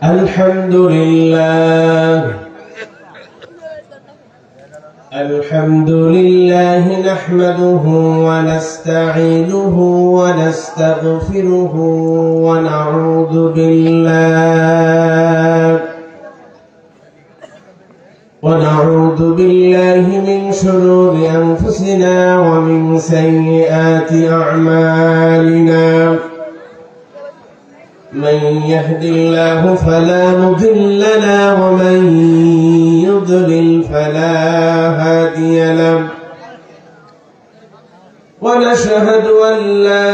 الحمد لله نحمده ونستعينه ونستغفره ونعوذ بالله من شرور أنفسنا ومن سيئات أعمالنا. من يهد الله فلا مضل له ومن يضلل فلا هادي له، ونشهد أن لا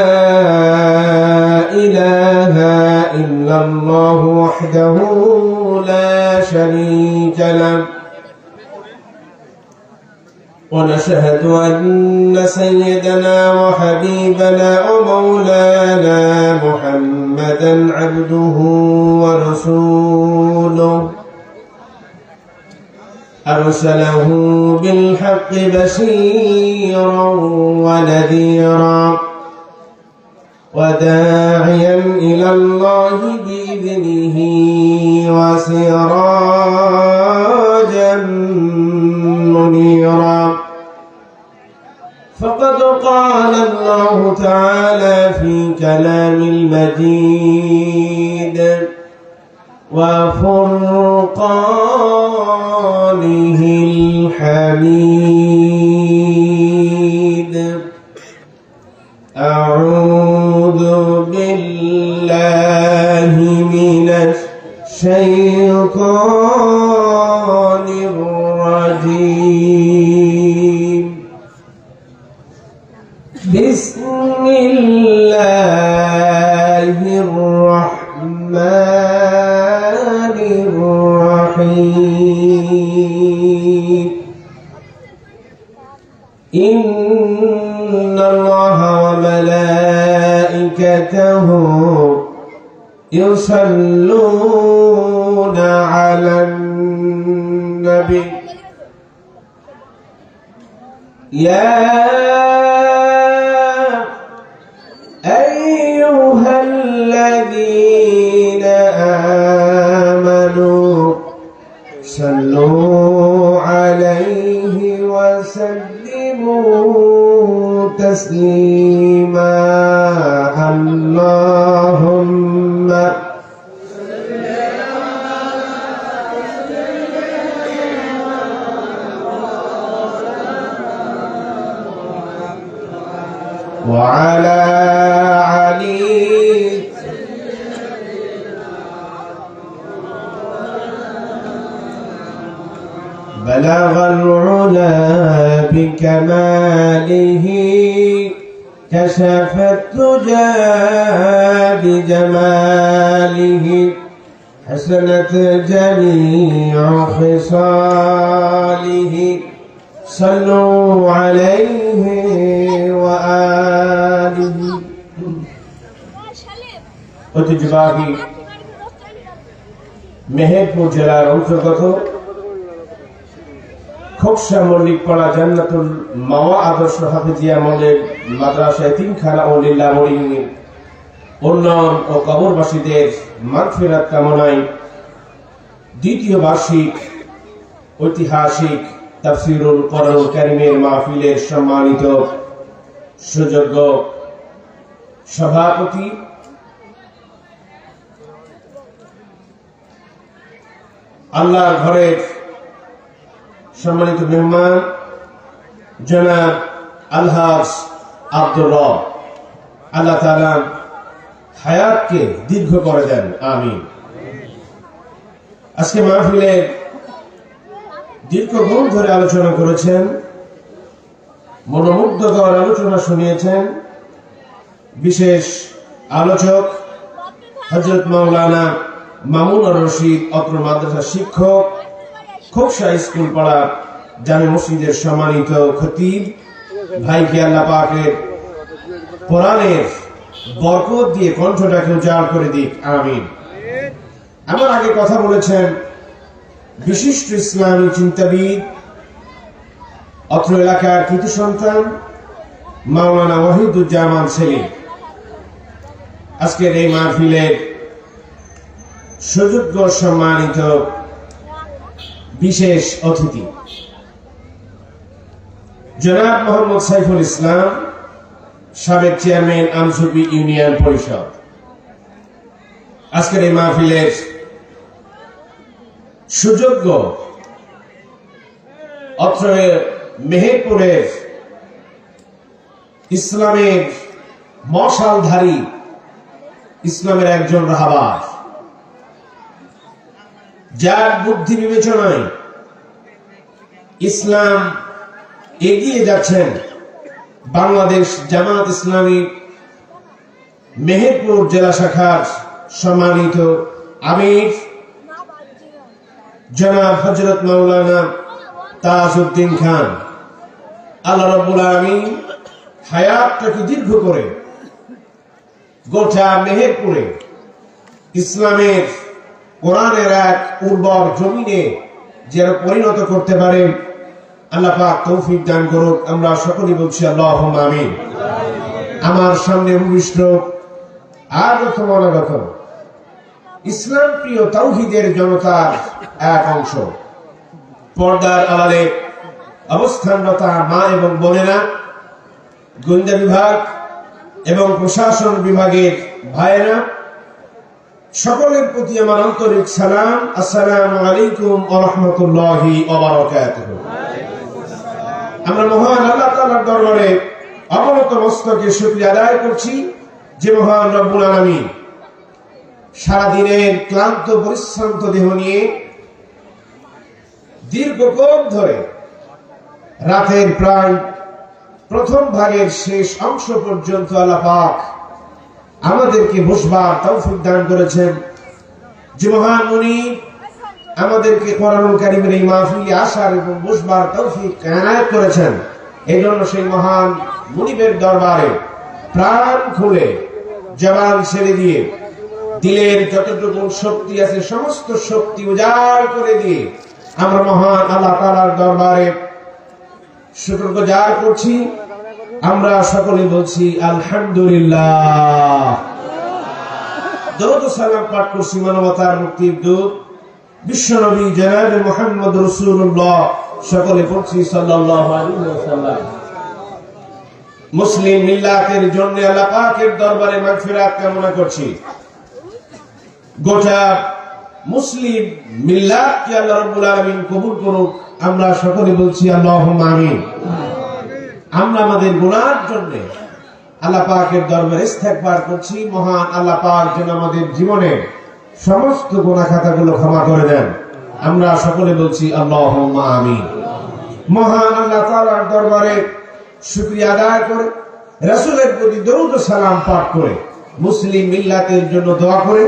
إله إلا الله وحده لا شريك له، ونشهد أن سيدنا وحبيبنا ومولانا محمدا عبده ورسوله، أرسله بالحق بشيرا ونذيرا وداعيا إلى الله بإذنه وسراجا منيرا. فقد قال الله تعالى في كلام المجيد وفرقانه الحميد: أعوذ بالله من الشيطان الرجيم. بسم الله الرحمن الرحيم. إن الله وملائكته يصلون على النبي يا أيها الذين آمنوا صلوا عليه وسلموا تسليما. اللهم وعلى علي بلغ العلا بكماله، كشف الدجى بجماله، حسنت جميع خصاله. صلوا عليه وآله. ঐতিহ্যবাহী মেহেরপুর জেলার অন্তর্গত খোকসা মল্লিকপাড়া জান্নাতুল মাওয়া আদর্শ হাফিজিয়া মডেল মাদ্রাসা এতিমখানা ও লিল্লাহ মরিয়মের উন্নয়ন ও কবরবাসীদের মাগফিরাত কামনায় দ্বিতীয় বার্ষিক ঐতিহাসিক তাফসীরুল কোরআনুল কারীমের মাহফিলের সম্মানিত সুযোগ্য সভাপতি আল্লাহর ঘরের সম্মানিত মেহমান জনাব আলহাজ আব্দুর রব, আল্লাহ তাআলা হায়াতকে দীর্ঘ করে দেন, আমিন। আজকে মাহফিলে দীর্ঘক্ষণ ধরে আলোচনা করেছেন, মনোমুগ্ধকর আলোচনা শুনিয়েছেন। বিশেষ আলোচক হযরত মাওলানা মামুন রশিদ, অত্র মাদ্রাসার শিক্ষক, খোকসা স্কুল পাড়া জামে মসজিদের সম্মানিত খতিব ভাইকে আল্লাহ পাকের কোরআনের বরকত দিয়ে কণ্ঠটাকে উজাড় করে দিক, আমিন। আমার আগে কথা বলেছেন বিশিষ্ট ইসলামী চিন্তাবিদ, অত্র এলাকার কৃতি সন্তান মাওলানা ওয়াহিদুজ্জামান সেলিম। আজকের এই মাহফিলের সুযোগ্য সম্মানিত বিশেষ অতিথি জনাব মোহাম্মদ সাইফুল ইসলাম, সাবেক চেয়ারম্যান আমসুফি ইউনিয়ন পরিষদ, আজকের এই মাহফিলের সুযোগ্য অত্র মেহেরপুরের ইসলামের মশালধারী, ইসলামের একজন রাহবার, যার বুদ্ধি বিবেচনায় ইসলাম এগিয়ে যাচ্ছেন, বাংলাদেশ জামাত ইসলামী মেহেরপুর জেলা শাখার সম্মানিত আমির জনাব হযরত মাওলানা তাজউদ্দিন খান, আল্লাহ রাব্বুল আলামিন হায়াতটাকে দীর্ঘ করে গোটা মেহেরপুরে ইসলামের কোরআনের এক উর্বর জমিনে যেন পরিণত করতে পারে, আল্লাহ পাক তৌফিক দান করুক। আমরা সকলেই বলছি আল্লাহুম্মা আমিন। আমার সামনে উপবিষ্ট আগত অনাগত ইসলাম প্রিয় তাওহীদের জনতার এক অংশ, পর্দার আড়ালে অবস্থানরত মা এবং বোনেরা, গোয়েন্দা বিভাগ এবং প্রশাসন বিভাগের ভাইয়েরা, সকলের প্রতি আমার আন্তরিক সালাম। আসসালামু আলাইকুম ওয়া রাহমাতুল্লাহি ওয়া বারাকাতুহু। আমরা মহান আল্লাহ তাআলার দরবারে অবনত মস্তকে শুকরিয়া আদায় করছি যে মহান রব্বুল আলামিন সারাদিনের ক্লান্ত পরিশ্রান্ত দেহ নিয়ে দীর্ঘক্ষণ ধরে রাতের প্রায় প্রথম ভাগের শেষ অংশ পর্যন্ত আল্লাহ পাক আমাদেরকে বসবার তৌফিক দান করেছেন। যে মহান মুনি আমাদেরকে কোরআনুল কারীমের এই মাহফিলে আসার এবং বসবার তৌফিক এনায়েত করেছেন, এই জন্য সেই মহান মুনিবের দরবারে প্রাণ খুলে জবান ছেড়ে দিয়ে দিলের যতটুকু শক্তি আছে সমস্ত শক্তি উজাড় করে দিয়ে আমরা মহান আল্লাহ তাআলার দরবারে শুকরগুজার করছি। আমরা সকলে বলছি আলহামদুলিল্লাহ। দরুদ ও সালাম পাঠ করছি মানবতার মুক্তির দূত বিশ্বনবী জনাবে মুহাম্মদ রাসূলুল্লাহ, সকলে পড়ছি সাল্লাল্লাহু আলাইহি ওয়াসাল্লাম। মুসলিম মিল্লাতের জন্য আল্লাহ পাকের দরবারে মাগফিরাত কামনা করছি। গোটা মুসলিম মিল্লাতকে আল্লাহ রাব্বুল আলামিন কবুল করুক। আমরা সকলে বলছি আল্লাহুম্মা আমিন। আমরা আমাদের গুনার জন্য আল্লাহ পাকের দরবারে ইস্তেগফার করছি। মহান আল্লাহ পাক যেন আমাদের জীবনের সমস্ত গুনাহ খাতাগুলো ক্ষমা করে দেন। আমরা সকলে বলছি আল্লাহুম্মা আমিন। মহান আল্লাহ তাআলার দরবারে শুকরিয়া আদায় করে, রাসূলের প্রতি দরুদ ও সালাম পাঠ করে, মুসলিম মিল্লাতের জন্য দোয়া করে,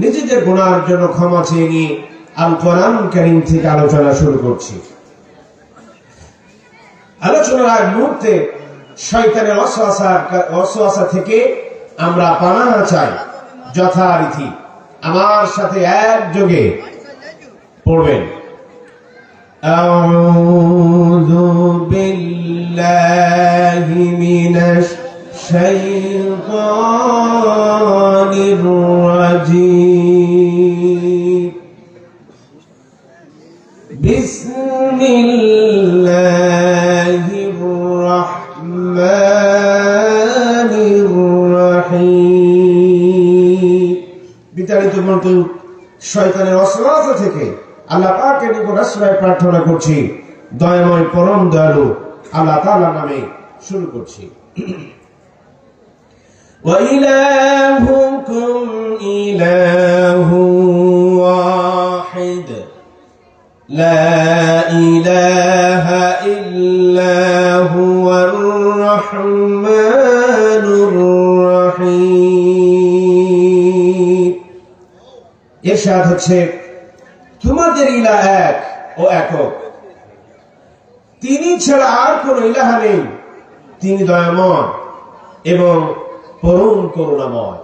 নিজেদের গুনার জন্য ক্ষমা চেয়ে নিয়ে আল কোরআনুল কারীম থেকে আলোচনা শুরু করছি। আলোচনার আগ মুহূর্তে শয়তানের ওয়াসওয়াসা থেকে আমরা পানাহ চাই। যথারীতি আমার সাথে একযোগে পড়বেন, আউযু বিল্লাহি মিনাশ শাইতানির রাজীম, বিসমিল্লাহির রাহমানির রাহিম। বিতাড়িত বলতে শয়তানের ওয়াসওয়াসা থেকে আল্লাহ পাকের নিকট আশ্রয় প্রার্থনা করছি। দয়াময় পরম দয়ালু আল্লাহ তাআলার নামে শুরু করছি। ওয়া ইলাহুকুম ইলাহু ওয়াহিদ লা ইলাহা ইল্লা হুয়ার রাহমানুর রাহিম। ইরশাদ হচ্ছে, তোমাদের ইলাহ এক ও একক, তিনি ছাড়া আর কোন ইলাহ নেই, তিনি দয়াময় এবং পরম করুণাময়।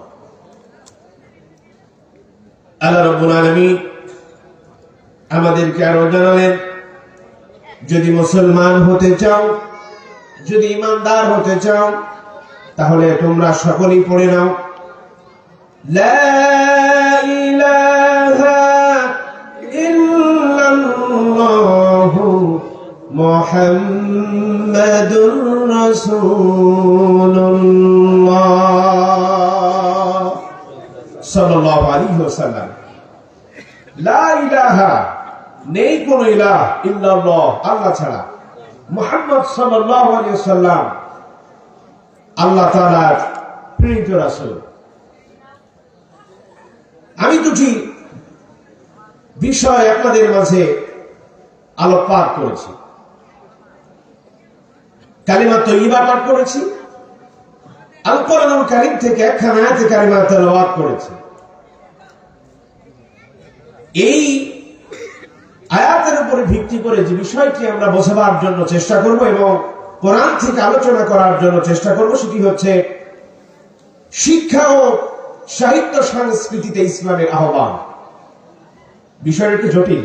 আল্লাহ রাব্বুল আলামিন আমাদেরকে আরো জানালেন, যদি মুসলমান হতে চাও, যদি ইমানদার হতে চাও, তাহলে তোমরা সকলেই পড়ে নাও, লা ইলাহা মুহাম্মাদুর রাসূলুল্লাহ সাল্লাল্লাহু আলাইহি ওয়াসাল্লাম। লা ইলাহা, নেই কোন ইলাহ ইল্লাল্লাহ, আল্লাহ ছাড়া। মুহাম্মদ সাল্লাল্লাহু আলাইহি ওয়াসাল্লাম আল্লাহ তাআলার প্রেরিত রাসূল। আমি দুটি বিষয় আপনাদের মাঝে আলোকপাত করেছি। কালিমা তয়্যিবা পাঠ করেছি, আল কোরআনুল কারীম থেকে একখানা আয়াতে কারিমা তেলাওয়াত করেছি। এই আয়াতের উপরে ভিত্তি করে যে বিষয়টি আমরা বোঝাবার জন্য চেষ্টা করব এবং কোরআন থেকে আলোচনা করার জন্য চেষ্টা করব, সেটি হচ্ছে শিক্ষা ও সাহিত্য সংস্কৃতিতে ইসলামের আহ্বান। বিষয়টা একটু জটিল,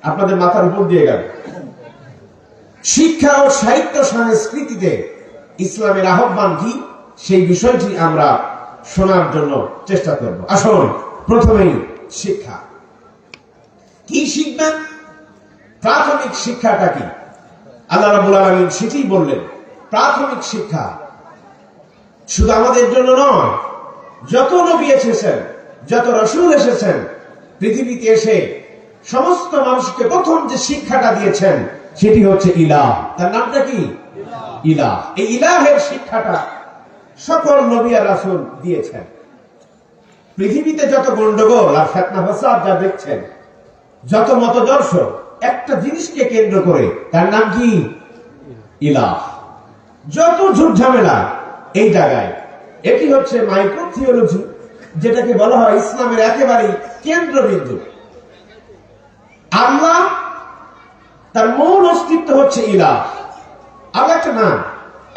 আপনাদের মাথার উপর দিয়ে গেল। শিক্ষা ও সাহিত্য সংস্কৃতিতে ইসলামের আহ্বান কি, সেই বিষয়টি আমরা শোনার জন্য চেষ্টা করব। আসুন, প্রথমেই শিক্ষা কি শিখবেন, প্রাথমিক শিক্ষাটা কি? আল্লাহ রাব্বুল আলামিন সেটাই বললেন। প্রাথমিক শিক্ষা শুধু আমাদের জন্য নয়, যত নবী এসেছেন, যত রাসূল এসেছেন, পৃথিবীতে এসে সমস্ত মানুষকে প্রথম যে শিক্ষাটা দিয়েছেন সেটি হচ্ছে ইলাহ। তার নামটা কি? ইলাহ। এই ইলাহের শিক্ষাটা সকল নবী আর রাসূল দিয়েছেন। পৃথিবীতে যত গন্ডগোল আর ফিতনা ফাসাদ যা দেখছেন, যত মতদর্শ, একটা জিনিসকে কেন্দ্র করে, তার নাম কি? ইলাহ। যত ঝুট ঝামেলা এই জায়গায়, এটি হচ্ছে মাইক্রো থিওলজি, যেটাকে বলা হয় ইসলামের একেবারেই কেন্দ্রবিন্দু। আল্লাহ, তার মূল অস্তিত্ব হচ্ছে ইলাহ। আল্লাহ একটা নাম,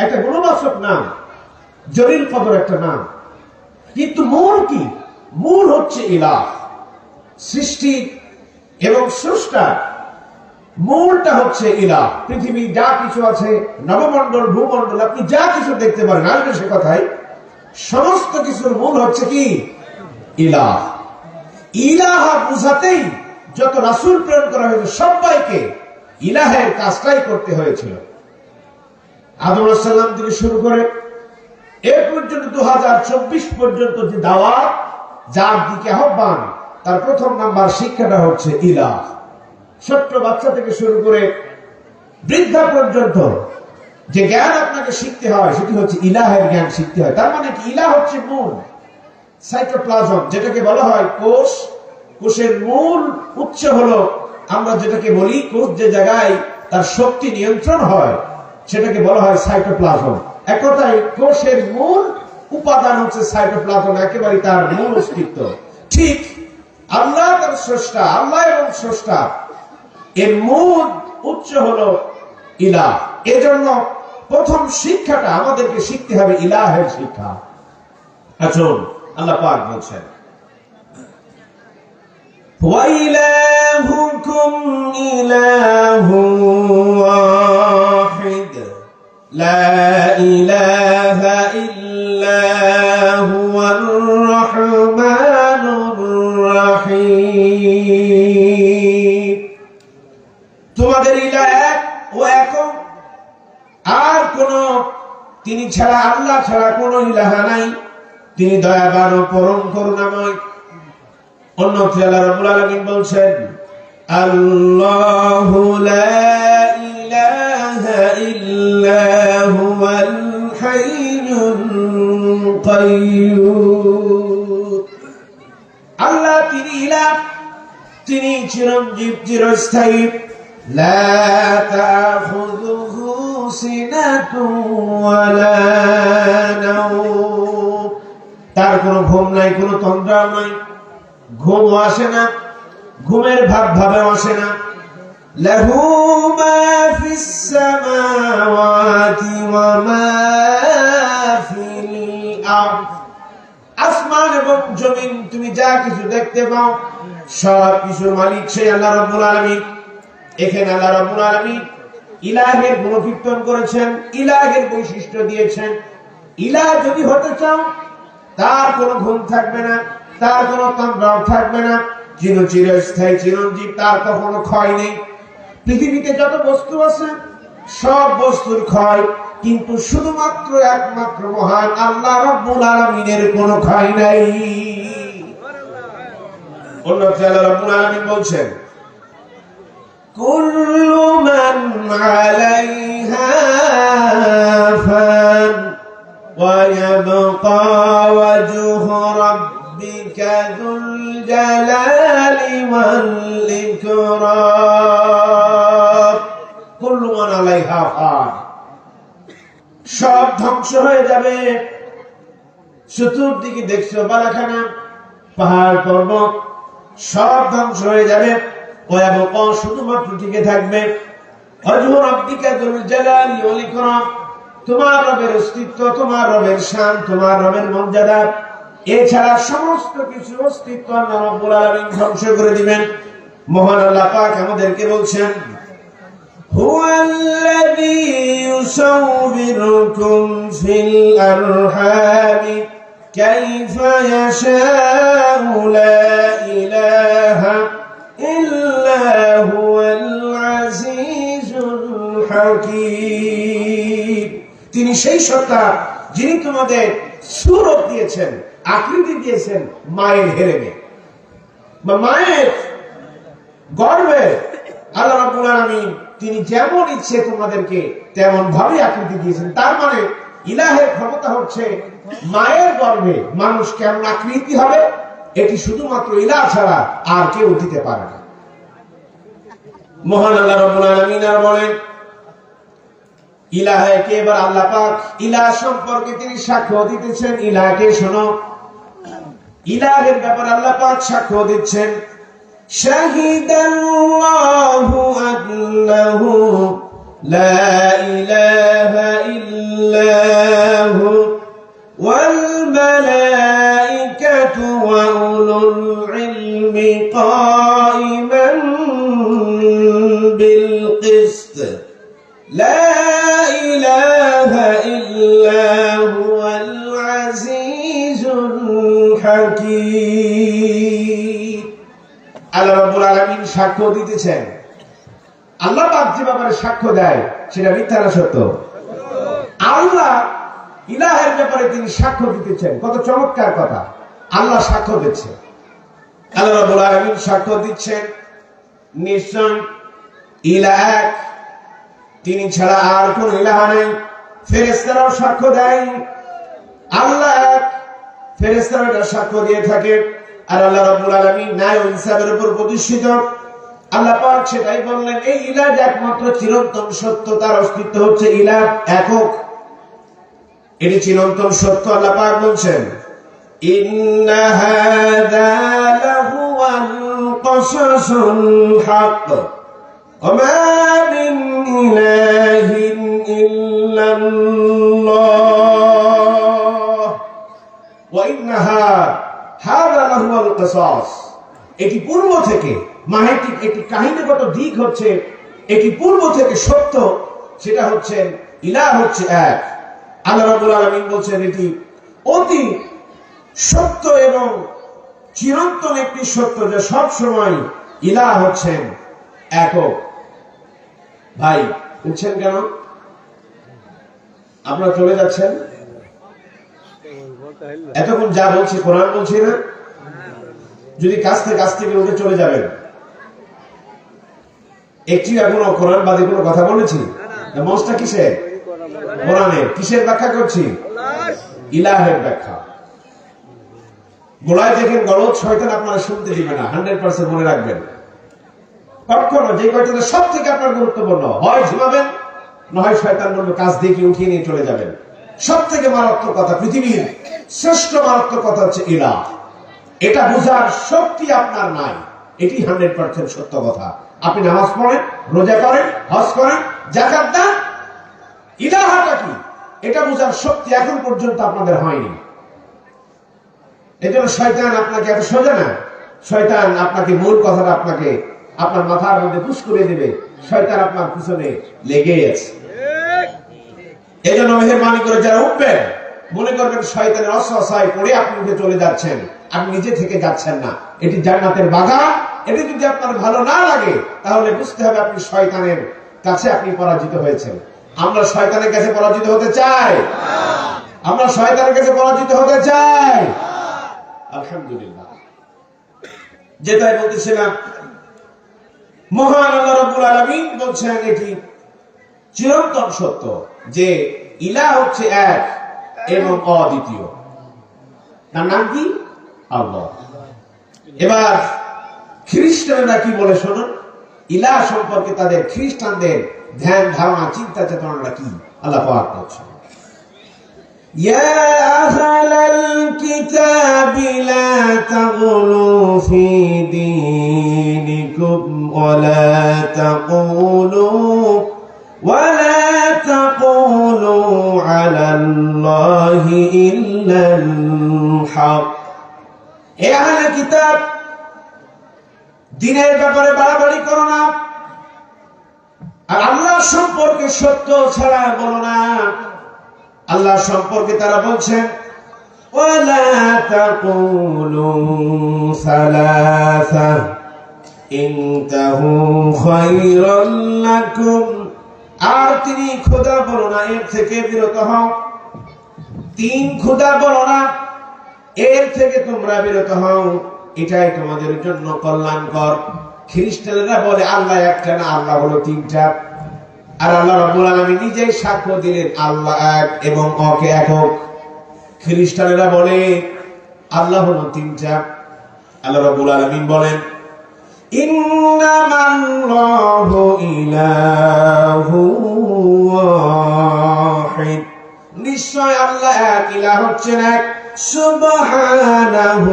একটা গুণবাচক নাম, জলিল কদর একটা নাম, কিন্তু মূল কি? মূল হচ্ছে ইলাহ। সৃষ্টি এবং স্রষ্টা মূলটা হচ্ছে ইলাহ। পৃথিবী যা কিছু আছে, নবমণ্ডল, ভূমণ্ডল, আপনি যা কিছু দেখতে পারেন, আসবে সে কথাই, সমস্ত কিছুর মূল হচ্ছে কি? ইলাহ। ইলাহ বুঝাতেই যত রাসূল প্রেরণ করা হয়েছে, সবাইকে ইলাহের কাজটাই করতে হয়েছিল। আদম আলাইহিস সালাম থেকে শুরু করে এ পর্যন্ত 2024 পর্যন্ত যে দাওয়াত, যার দিকে আহ্বান, তার প্রথম নাম্বার শিক্ষাটা হচ্ছে ইলাহ। ছোট্ট বাচ্চা থেকে শুরু করে বৃদ্ধা পর্যন্ত যে জ্ঞান আপনাকে শিখতে হয়, সেটি হচ্ছে ইলাহের জ্ঞান শিখতে হয়। তার মানে কি? ইলাহ হচ্ছে মূল, সাইটোপ্লাজম, যেটাকে বলা হয় কোষ। কোষের মূল উৎস হলো, আমরা যেটাকে বলি, কোষ যে জায়গায় তার শক্তি নিয়ন্ত্রণ হয়, সেটাকে বলা হয় সাইটোপ্লাজম। এক কথায় কোষের মূল উপাদান হচ্ছে সাইটোপ্লাজম, একেবারে তার মূল অস্তিত্ব। ঠিক আল্লাহ তার স্রষ্টা, আল্লাহ এবং স্রষ্টা, এর মূল উৎস হলো ইলাহ। এজন্য প্রথম শিক্ষাটা আমাদেরকে শিখতে হবে ইলাহের শিক্ষা। আসুন, আল্লাহ পাক বলছেন, ওয়া ইলাহুকুম ইলাহুন ওয়াহিদ লা ইলাহা ইল্লা হুয়ার রাহমানুর রাহিম। তোমাদের ইলাহ এক ও একক, আর কোন তিনি ছাড়া, আল্লাহ ছাড়া কোন ইলাহা নাই। তিনি দয়াবান ও পরম করুণাময়। অন্যত্র আল্লাহ রাব্বুল আলামিন বলছেন, আল্লাহু লা ইলাহা ইল্লা হুয়াল হাইয়ুল কাইয়্যুম। আল্লাহ তিনি ইলাহ, তিনি চিরঞ্জীব, চিরস্থায়ী। লা তাখুযুহু সিনাতুন ওয়ালা নাওম। তার কোনো ঘুম নাই, কোনো তন্দ্রা নাই, ঘুম আসে না, ঘুমের ভাব ভাবেও আসে না। লাহু মা ফিস সামাওয়াতি ওয়া মা ফিল আরদ। আসমান এবং জমিন, তুমি যা কিছু দেখতে পাও, সব কিছুর মালিক সেই আল্লাহ রাব্বুল আলামিন। এখানে আল্লাহ রাব্বুল আলামিন ইলাহের গুণকীর্তন করেছেন, ইলাহের বৈশিষ্ট্য দিয়েছেন। ইলাহ যদি হতে চাও, তার কোনো ঘুম থাকবে না, তার কোনো তন্দ্রাও থাকবে না, চিরস্থায়ী, চিরঞ্জীব, তার কখনো ক্ষয় নেই। পৃথিবীতে যত বস্তু আছে সব বস্তুর ক্ষয়, কিন্তু শুধুমাত্র একমাত্র মহান আল্লাহ রাব্বুল আলামিনের কোনো ক্ষয় নাই। অন্যত্র আল্লাহ রাব্বুল আলামিন বলছেন, কুল্লু মান আলাইহা ফান ওয়া ইয়াবকা ওয়াজহু রাব্বিকা যুল জালালি ওয়াল ইকরাম। কুল্লু মান আলাইহা ফান, সব ধ্বংস হয়ে যাবে। চতুর্দিকে দেখছো বালাখানা, পাহাড় পর্বত সব ধ্বংস হয়ে যাবে। শুধুমাত্র টিকে থাকবে তোমার রবের অস্তিত্ব, তোমার রবের শান, তোমার রবের মর্যাদা। এছাড়া সমস্ত কিছু অস্তিত্ব আল্লাহ রাব্বুল আলামিন ধ্বংস করে দিবেন। মহান আল্লাহ পাক আমাদেরকে বলছেন, হুয়াল্লাযী ইউসাউবিরুকুম ফিল আরহামি কাইফা ইয়াশাউ লা ইলাহা ইল্লা হুয়াল আজিজুল হাকীম। তিনি সেই সত্তা যিনি তোমাদের সূরত দিয়েছেন, আকৃতি দিয়েছেন মায়ের হেরেমে বা মায়ের গর্ভে। আল্লাহ রাব্বুল আলামিন তিনি যেমন ইচ্ছে তোমাদেরকে তেমন ভাবে আকৃতি দিয়েছেন। তার মানে ইলাহের ক্ষমতা হচ্ছে মায়ের গর্ভে মানুষ কেমন আকৃতি হবে এটি শুধুমাত্র ইলাহ ছাড়া আর কেউ দিতে পারে না। মহান আল্লাহ রাব্বুল আলামিন আর বলেন, ইলাহকে এবার আল্লাহ পাক ইলাহ সম্পর্কে তিনি সাক্ষ্য দিতেছেন। ইলাহকে শোনো, ইলাহের ব্যাপারে আল্লাহ পাক সাক্ষ্য দিচ্ছেন, শাহিদাল্লাহু আন্নাহু লা ইলাহা ইল্লাহু ওয়াল মালাইকাতু ওয়া উলুল ইলমি কাইমান বিল কিসত লা ইলাহা ইল্লা হুয়াল আজিজুল হাকীম। আল্লাহ রাব্বুল আলামিন সাক্ষ্য দিতেছেন। আল্লাহ পাক যে ব্যাপারে সাক্ষ্য দেয় সেটা মিথ্যা না সত্য? আল্লাহ ইলাহের ব্যাপারে তিনি সাক্ষ্য দিতেছেন। কত চমৎকার কথা! আল্লাহ সাক্ষ্য দিচ্ছেন। আল্লাহ রাব্বুল আলামিন সাক্ষ্য দিচ্ছেন, নিশ্চয় ইলাহ এক, তিনি ছাড়া আর কোন ইলাহ নেই। ফেরেশতারাও সাক্ষ্য দেয় আল্লাহ এক, ফেরেশতারা এটা সাক্ষ্য দিয়ে থাকে। আর আল্লাহ রাব্বুল আলামিন ন্যায় ও ইনসাফের উপর প্রতিষ্ঠিত। আল্লাহ পাক সেটাই বললেন, এই ইলাহ একমাত্র চিরন্তন সত্য, তার অস্তিত্ব হচ্ছে ইলাহ একক, এটি চিরন্তন সত্য। আল্লাহ পাক বলছেন, ইন্না হাযা লাহুয়াল কাসাসুল হক ওয়া মা মিন ইলাহিন ইল্লাল্লাহ ওয়া ইন্না হাযা লাহুয়াল কাসাস। এটি পূর্ব থেকে মাহিতিক একটি কাহিনীগত দিক হচ্ছে, এটি পূর্ব থেকে সত্য। সেটা হচ্ছে ইলাহ হচ্ছে এক। আল্লাহ রাব্বুল আলামিন বলছেন এটি অতি সত্য এবং চিরন্তন একটি সত্য, যে সব সময় ইলাহ হচ্ছেন একক। ভাই বুঝছেন কেন আপনারা চলে যাচ্ছেন? এতক্ষণ যা বলছে কোরআন বলছে না? যদি কাছ থেকে উঠে চলে যাবেন। একটি এখনো কোরআন বাদে কোনো কথা বলেছি? মঞ্চটা কিসের? কোরআনের। কিসের ব্যাখ্যা করছি? ইলাহের ব্যাখ্যা। গোলায় দেখেন গলদ, শয়তান আপনারা শুনতে দিবে না, 100% মনে রাখবেন। কখনো যে কথাটা সব থেকে আপনার গুরুত্বপূর্ণ, হয় ঝিমাবেন, নয় শয়তান বলবে কাজ দিয়ে কি উঠিয়ে নিয়ে চলে যাবেন। সব থেকে মারাত্মক কথা, পৃথিবীর শ্রেষ্ঠ মারাত্মক কথা হচ্ছে ইলাহ। এটা বোঝার শক্তি আপনার নাই, এটি 100% সত্য কথা। আপনি নামাজ পড়েন, রোজা করেন, হজ করেন, যাকাত দেন, ইলাহটা কি এটা বোঝার শক্তি এখন পর্যন্ত আপনাদের হয়নি। এজন্য শয়তান আপনাকে এত সোজা না। শয়তান আপনাকে মূল কথাটা আপনাকে আপনার মাথার মধ্যে পুশ করে দেবে। শয়তান আপনার পিছনে লেগেই আছে। এজন্য মেহেরবানি করে যারা উঠবেন, মনে করবেন শয়তানের অসহায় পড়ে আপনি উঠে চলে যাচ্ছেন, আপনি নিজে থেকে যাচ্ছেন না। এটি জান্নাতের বাগান। এটি যদি আপনার ভালো না লাগে তাহলে বুঝতে হবে আপনি শয়তানের কাছে আপনি পরাজিত হয়েছেন। আমরা শয়তানের কাছে পরাজিত হতে চাই? আমরা শয়তানের কাছে পরাজিত হতে চাই? আলহামদুলিল্লাহ। যেটাই বলতেছিলাম, মহান আল্লাহ রাব্বুল আলামিন বলছেন এটি চিরন্তন সত্য যে ইলাহ হচ্ছে এক এবং অদ্বিতীয়। তার নাম কি? আল্লাহ। এবার খ্রিস্টানরা কি বলে শুনুন, ইলাহ সম্পর্কে তাদের খ্রিস্টানদের ধ্যান ধারণা চিন্তা চেতনাটা কি আল্লাহ পাক বলছেন, ইয়া আহলাল কিতাবি লা তাগলু ফি দীনিকুম ওয়া লা তাকুলু আলাল্লাহি ইল্লাল হক। হে আহলে কিতাব, দ্বীনের ব্যাপারে বাড়াবাড়ি করো না, আর আল্লাহ সম্পর্কে সত্য ছাড়া বলো না। আল্লাহ সম্পর্কে তারা বলছেন ওয়ালা তাকুলু সালাসা ইনতাহু খায়রাল লাকুম, আর তিনি খোদা বলো না, এর থেকে বিরত হও। তিন খোদা বলো না, এর থেকে তোমরা বিরত হও, এটাই তোমাদের জন্য কল্যাণকর। খ্রিস্টানরা বলে আল্লাহ একটা না, আল্লাহ হলো তিনটা। আর আল্লাহ রাব্বুল আলামিন নিজেই সাক্ষ্য দিলেন আল্লাহ এক এবং অকে একক। খ্রিস্টানরা বলে আল্লাহ হলো তিনটা। আল্লাহ রাব্বুল আলামিন বলেন ইন্নামাল্লাহু ইলাহু ওয়াহিদ, নিশ্চয় আল্লাহ এক, ইলাহ হচ্ছেন এক। সুবহানাহু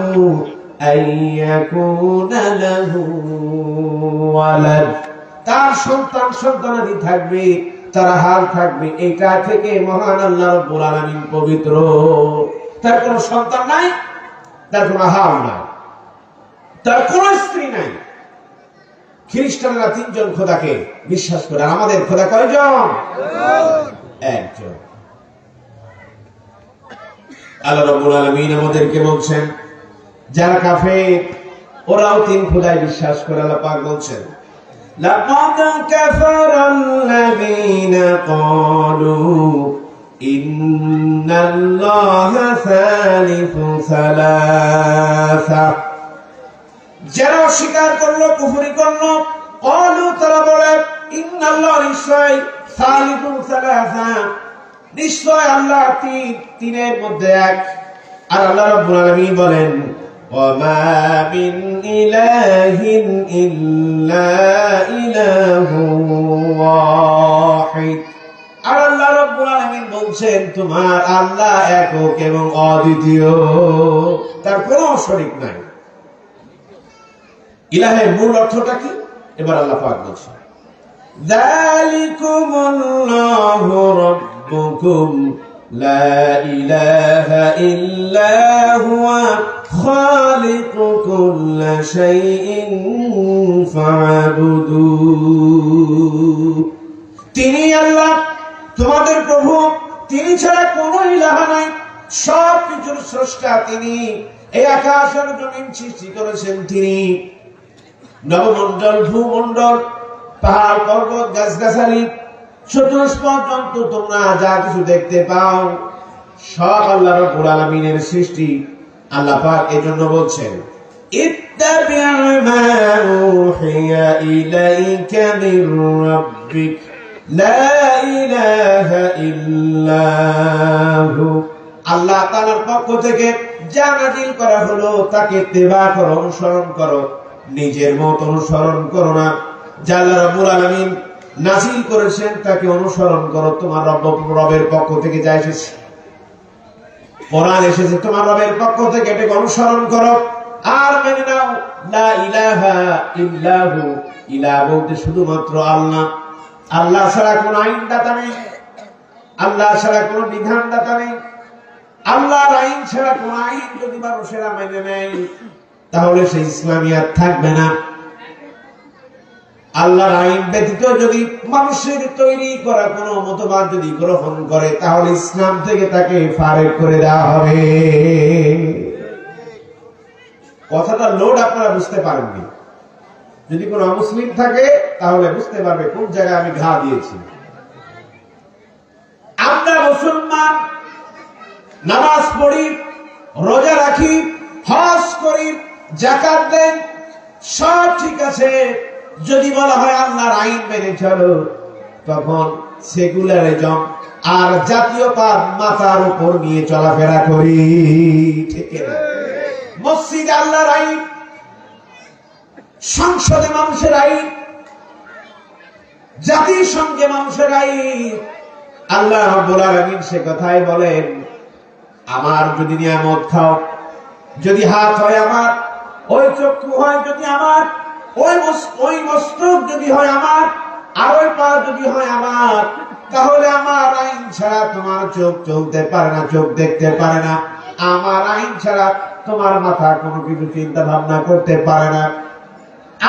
আইয়াকুনা লাহু ওয়ালাদ, তার সন্তান সন্তানাদি থাকবে, তার হাল থাকবে, এটা থেকে মহান আল্লাহ রাব্বুল আলামিন পবিত্র। তার কোনো সন্তান নাই, তার কোনো হাল নাই, তার কোনো স্ত্রী নাই। খ্রিস্টানরা তিনজন খোদাকে বিশ্বাস করে, আমাদের খোদা কয়জন? একজন। আল্লাহ রাব্বুল আলামিন আমাদেরকে বলছেন যারা কাফের ওরাও তিন খোদায় বিশ্বাস করে। আল্লাহ পাক বলছেন লাকাদ কাফারাল্লাযীনা ক্বালু ইন্নাল্লাহা সালিসু সালাসা, যারা অস্বীকার করলো, কুফরি করলো, ক্বালু তারা বলে ইন্নাল্লাহ নিশ্চয়, সালিসু সালাসা নিশ্চয় আল্লাহ তিন, তিনের মধ্যে এক। আর আল্লাহ রাব্বুল আলামিন বলেন ওয়ামা মিন ইলাহিন ইল্লা ইলাহুন ওয়াহিদ। আর আল্লাহ রাব্বুল আলামিন বলছেন তোমার আল্লাহ একক এবং অদ্বিতীয়, তার কোনো শরীক নাই। ইলাহের মূল অর্থটা কি এবার আল্লাহ পাক বলছেন যালিকুমুল্লাহু রাব্বুকুম লা ইলাহা ইল্লা হুয়া খালিকু কুল্লি শাইইন ফা'বুদু, তিনি আল্লাহ তোমাদের প্রভু, তিনি ছাড়া কোনো ইলাহ নাই, সব কিছুর স্রষ্টা তিনি। এই আকাশ আর জমিন সৃষ্টি করেছেন তিনি, নবমণ্ডল, ভূমণ্ডল, পাহাড় পর্বত, গাছগাছালি, চতুষ্পদ জন্তু, তোমরা যা কিছু দেখতে পাও সব আল্লাহ রাব্বুল আলামিনের সৃষ্টি। আল্লাহ পাক এজন্য বলছেন ইত্তাবি' মা উহিয়া ইলাইকা মির রাব্বিক লা ইলাহা ইল্লাহু, আল্লাহ তাআলার পক্ষ থেকে যা নাযিল করা হলো তাকে ইত্তিবা করো, অনুসরণ করো, নিজের মত অনুসরণ করো না। যা আল্লাহ রাব্বুল আলামিন নাযিল করেছেন তাকে অনুসরণ করো। তোমার রবের পক্ষ থেকে যা এসেছে, কোরআন এসেছে তোমার রবের পক্ষ থেকে, এটাকে অনুসরণ করো আর মেনে নাও লা ইলাহা ইল্লাহু, ইলাহ বলতে শুধুমাত্র আল্লাহ। আল্লাহ ছাড়া কোনো আইনদাতা নেই, আল্লাহ ছাড়া কোনো বিধানদাতা নেই। আল্লাহর আইন ছাড়া কোনো আইন যদি মানুষেরা মেনে নেয় তাহলে সেই ইসলামিয়াত থাকবে না। আল্লাহর আইন ব্যতীত যদি মানুষের তৈরি করা কোনো মতবাদ যদি গ্রহণ করে তাহলে ইসলাম থেকে তাকে ফারেক করে দেওয়া হবে। কথাটা লোড আপনারা বুঝতে পারেননি। যদি কোনো মুসলিম থাকে তাহলে বুঝতে পারবে কোন জায়গায় আমি ঘা দিয়েছি। আমরা মুসলমান, নামাজ পড়ি, রোজা রাখি, হজ করি, যাকাত দেই, সব ঠিক আছে। যদি বলা হয় আল্লাহর আইন মেনে চলো, তখন সেকুলারিজম আর জাতীয়তার মাথার উপর নিয়ে চলাফেরা করি, ঠিক না? মসজিদে আল্লাহর আইন, সংসদে মানুষের আইন, জাতিসংঘে মানুষের আইন। আল্লাহ রাব্বুল আলামিন সে কথাই বলেন, আমার যদি নিয়ামত খাও, যদি হাত হয় আমার, ওই চক্ষু হয় যদি আমার, ওই মস্তক যদি হয় আমার, আর ওই পা যদি হয় আমার, তাহলে আমার আইন ছাড়া তোমার চোখ চলতে পারে না, চোখ দেখতে পারে না। আমার আইন ছাড়া তোমার মাথা কোনো কিছু চিন্তা ভাবনা করতে পারে না।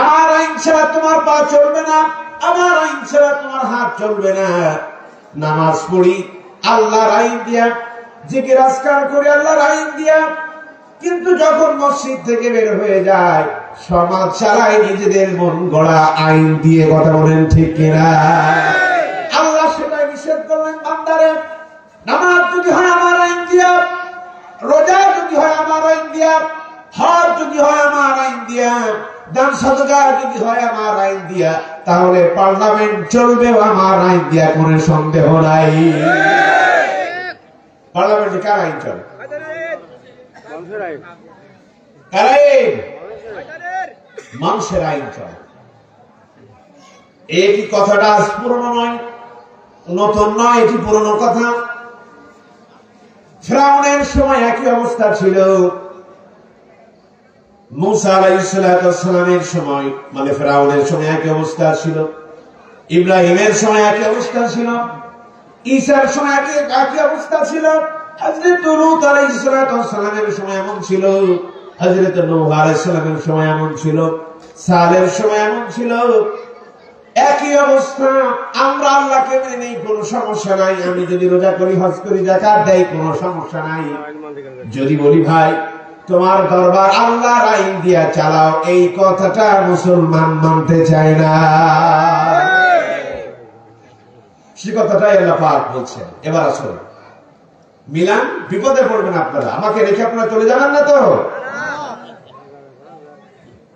আমার আইন ছাড়া তোমার পা চলবে না, আমার আইন ছাড়া তোমার হাত চলবে না। নামাজ পড়ি আল্লাহর আইন দিয়া, জিকির আজকার করি আল্লাহর আইন দিয়া, কিন্তু যখন মসজিদ থেকে বের হয়ে যায় সমাজ চালায় নিজেদের মন গড়া আইন দিয়ে। কথা বলেন ঠিক কিনা? আল্লাহ সেটাই নিষেধ করলেন, বান্দারে নামাজ যদি হয় আমার আইন দিয়া, রোজা যদি হয় আমার আইন দিয়া, হজ যদি হয় আমার আইন দিয়া, দান সাদকা যদি হয় আমার আইন দিয়া, তাহলে পার্লামেন্ট চলবেও আমার আইন দিয়া, কোনো সন্দেহ নাই। পার্লামেন্টে কার আইন চলে? মানুষের আইন চলে। এই কথাটা আজ পুরনো নয়, নতুন নয়, এটি পুরনো কথা। ফিরআউনের সময় একই অবস্থা ছিল, মুসা আলাইহিস সালামের সময় মানে ফিরআউনের সময় একই অবস্থা ছিল, ইব্রাহিমের সময় একই অবস্থা ছিল, ঈসার সময় একই অবস্থা ছিল, হযরত লূত আলাইহিস সালামের সময় এমন ছিল, হযরত নূহ আলাইহিস সালামের সময় এমন ছিল, সালের সময় এমন ছিল। একই অবস্থা। আমরা আল্লাহকে মেনে নেই, কোনো সমস্যা নাই। আমি যদি রোজা করি, হজ করি, যাকাত দেই, কোনো সমস্যা নাই। যদি বলি ভাই তোমার দরবার আল্লাহর আইন দিয়া চালাও, এই কথাটা মুসলমান মানতে চায় না। সে কথাটাই আল্লাহ পাক বলছেন। এবার আসলে মিলান, বিপদে পড়বেন আপনারা, আমাকে রেখে আপনারা চলে যাবেন না তো?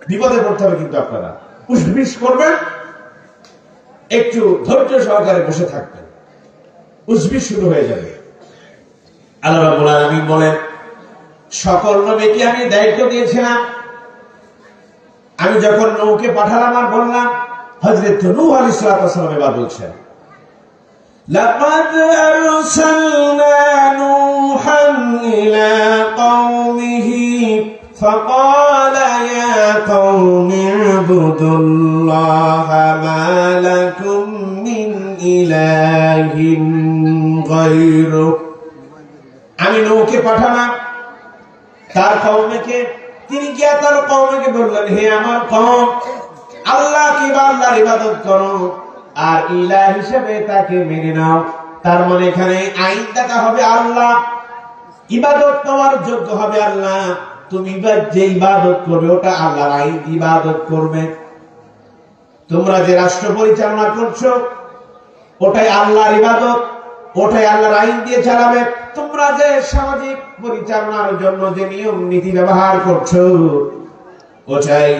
বিপদে পড়তে হবে কিন্তু আপনারা। উসবিস করবেন, একটু ধৈর্য সহকারে বসে থাকবেন, উসবিস শুরু হয়ে যাবে। আল্লাহ রাব্বুল আলামিন বলেন, সকল নবীকে আমি দায়িত্ব দিয়েছিলাম। আমি যখন নূহকে পাঠালাম আর বললাম, হযরত নূহ আলাইহিস সালাম এবার বলছেন, লাকাদ আরসালনা নূহান ইলা কওমিহি ফাকালা ইয়া কওমি ইবুদুল্লাহা মা লাকুম মিন ইলাহিন গায়রু। আমি নূহকে পাঠালাম তার কওমকে, তিনি গিয়া তার কওমকে বললেন, হে আমার কওম, আল্লাহকে বা আল্লাহর ইবাদত করো আর ইলাহ হিসেবে তাকে মেনে নাও। তার মানে এখানে আইন দেখা হবে আল্লাহ, ইবাদত তোমার যোগ্য হবে আল্লাহ। তুমি যে ইবাদত করবে ওটা আল্লাহর আইন ইবাদত করবে। তোমরা যে রাষ্ট্র পরিচালনা করছো ওটাই আল্লাহর ইবাদত, ওটাই আল্লাহর আইন দিয়ে চালাবে। তোমরা যে সামাজিক পরিচালনার জন্য যে নিয়ম নীতি ব্যবহার করছো ওটাই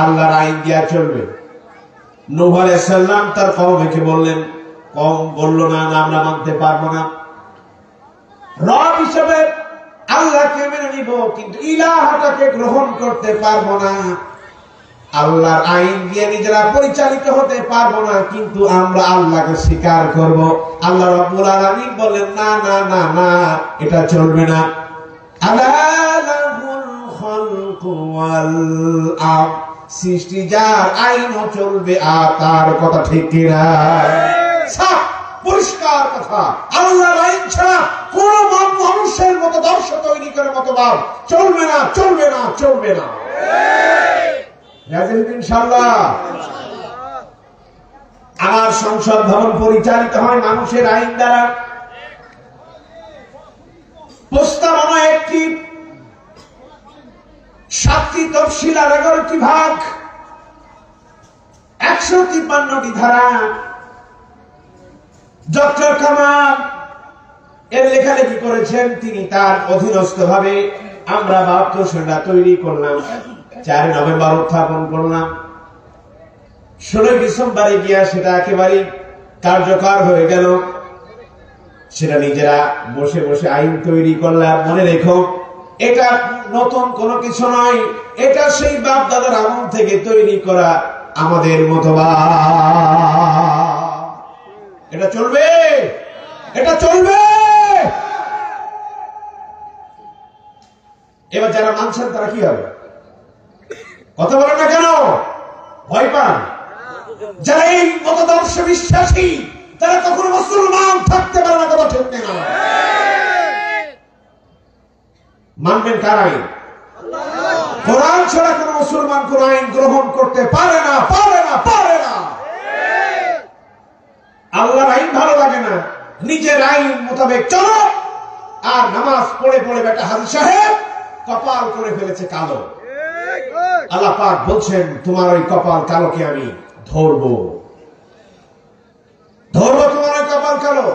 আল্লাহর আইন দিয়া চলবে। নূহ আলাইহিস সালাম তার কওমকে বললেন, কওম বলল না, আমরা মানতে পারবো না। রব হিসেবে আল্লাহকে মেনে নিব, কিন্তু ইলাহটাকে গ্রহণ করতে পারবো না। আল্লাহর আইন দিয়ে নিজেরা পরিচালিত হতে পারবো না, কিন্তু আমরা আল্লাহকে স্বীকার করব। আল্লাহ রাব্বুল আলামিন বলেন, না না না না, এটা চলবে না। আলা লাহুল খালকু ওয়াল আমর, সৃষ্টি যার, আইনও চলবে আর তার কথা ঠিক কিনা? পরিষ্কার কথা। আল্লাহর আইন ছাড়া কোন মানুষের মতদর্শ তৈরি করে মতবাদ চলবে না, চলবে না, চলবে না। ইনশাআল্লাহ আমার সংসদ ভবন পরিচালিত হয় মানুষের আইন দ্বারা। প্রস্তাবনা একটি, 7টি তফসিল আর 11টি ভাগ। 153টি ধারা। ডক্টর কামাল এর লেখালেখি করেছেন, তিনি তার অধীনস্থ ভাবে আমরা 72 সনটা তৈরি করলাম, 4 নভেম্বর উত্থাপন করলাম। 16 ডিসেম্বরে গিয়া সেটা একেবারে কার্যকর হয়ে গেল। সেটা নিজেরা বসে বসে আইন তৈরি করলাম। মনে রেখো, এটা নতুন কোনো কিছু নয়, এটা সেই বাপ দাদার আমল থেকে তৈরি করা আমাদের মতবাদ। এটা চলবে, এটা চলবে। এবার যারা মানছেন তারা কি হবে? কথা বলেন না কেন? ভয় পান? যারা এই মতাদর্শে বিশ্বাসী তারা কখনো মুসলমান থাকতে পারে না। কথা ঠিক না? মানবেন কার আইন? কোরআন ছাড়া কোন মুসলমান কোন আইন গ্রহণ করতে পারে না, পারে না, পারে না। আল্লাহর আইন ভালো লাগে না, নিজের আইন মোতাবেক চলো। আর নামাজ পড়ে পড়ে বেটা হাজি সাহেব কপাল করে ফেলেছে কালো। আল্লাহ পাক বলছেন, তোমার ওই কপাল কালোকে আমি ধরবো, ধরবো তোমার ওই কপাল কালো।